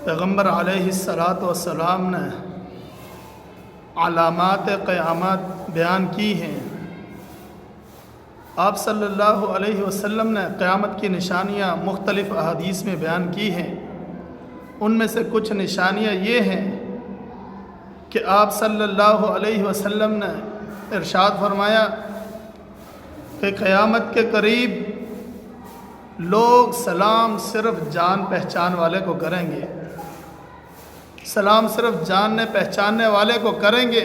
پیغمبر علیہ الصلاۃ والسلام نے علامات قیامت بیان کی ہیں۔ آپ صلی اللہ علیہ وسلم نے قیامت کی نشانیاں مختلف احادیث میں بیان کی ہیں۔ ان میں سے کچھ نشانیاں یہ ہیں کہ آپ صلی اللہ علیہ وسلم نے ارشاد فرمایا کہ قیامت کے قریب لوگ سلام صرف جان پہچان والے کو کریں گے، سلام صرف جاننے پہچاننے والے کو کریں گے۔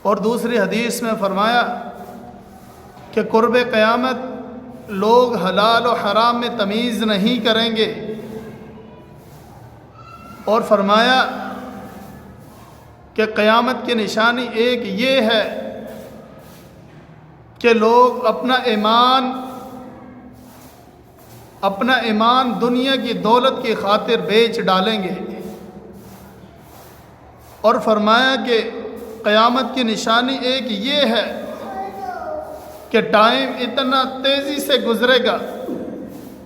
اور دوسری حدیث میں فرمایا کہ قرب قیامت لوگ حلال و حرام میں تمیز نہیں کریں گے، اور فرمایا کہ قیامت کی نشانی ایک یہ ہے کہ لوگ اپنا ایمان دنیا کی دولت کی خاطر بیچ ڈالیں گے۔ اور فرمایا کہ قیامت کی نشانی ایک یہ ہے کہ ٹائم اتنا تیزی سے گزرے گا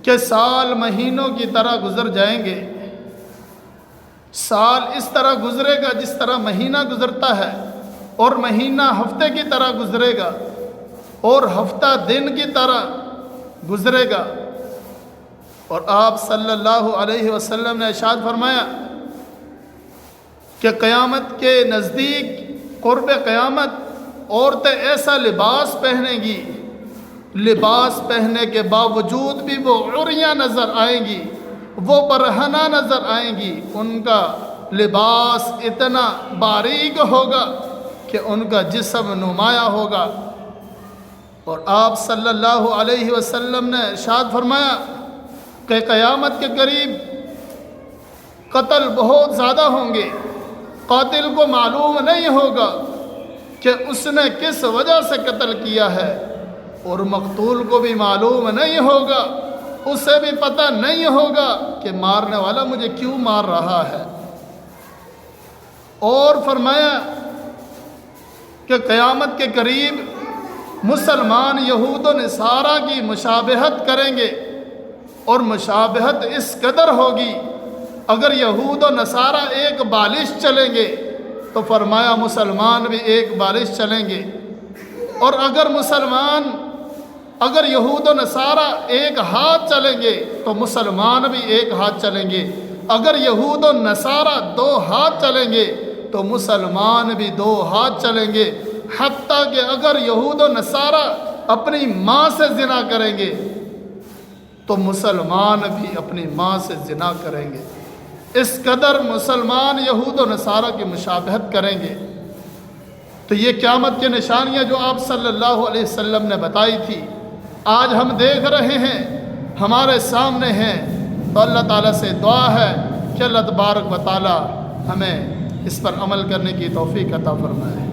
کہ سال مہینوں کی طرح گزر جائیں گے۔ سال اس طرح گزرے گا جس طرح مہینہ گزرتا ہے، اور مہینہ ہفتے کی طرح گزرے گا، اور ہفتہ دن کی طرح گزرے گا۔ اور آپ صلی اللہ علیہ وسلم نے ارشاد فرمایا کہ قیامت کے نزدیک قرب قیامت عورتیں ایسا لباس پہنیں گی، لباس پہننے کے باوجود بھی وہ عریاں نظر آئیں گی، وہ برہنہ نظر آئیں گی۔ ان کا لباس اتنا باریک ہوگا کہ ان کا جسم نمایاں ہوگا۔ اور آپ صلی اللہ علیہ وسلم نے ارشاد فرمایا کہ قیامت کے قریب قتل بہت زیادہ ہوں گے۔ قاتل کو معلوم نہیں ہوگا کہ اس نے کس وجہ سے قتل کیا ہے، اور مقتول کو بھی معلوم نہیں ہوگا، اسے بھی پتہ نہیں ہوگا کہ مارنے والا مجھے کیوں مار رہا ہے۔ اور فرمایا کہ قیامت کے قریب مسلمان یہود و نصارہ کی مشابہت کریں گے، اور مشابہت اس قدر ہوگی، اگر یہود و نصارہ ایک بالش چلیں گے تو فرمایا مسلمان بھی ایک بالش چلیں گے، اور اگر یہود و نصارہ ایک ہاتھ چلیں گے تو مسلمان بھی ایک ہاتھ چلیں گے، اگر یہود و نصارہ دو ہاتھ چلیں گے تو مسلمان بھی دو ہاتھ چلیں گے، حتیٰ کہ اگر یہود و نصارہ اپنی ماں سے زنا کریں گے تو مسلمان بھی اپنی ماں سے زنا کریں گے۔ اس قدر مسلمان یہود و نصارہ کی مشابہت کریں گے۔ تو یہ قیامت کی نشانیاں جو آپ صلی اللہ علیہ وسلم نے بتائی تھی، آج ہم دیکھ رہے ہیں، ہمارے سامنے ہیں۔ تو اللہ تعالیٰ سے دعا ہے کہ اللہ تبارک و تعالیٰ ہمیں اس پر عمل کرنے کی توفیق عطا فرمائے۔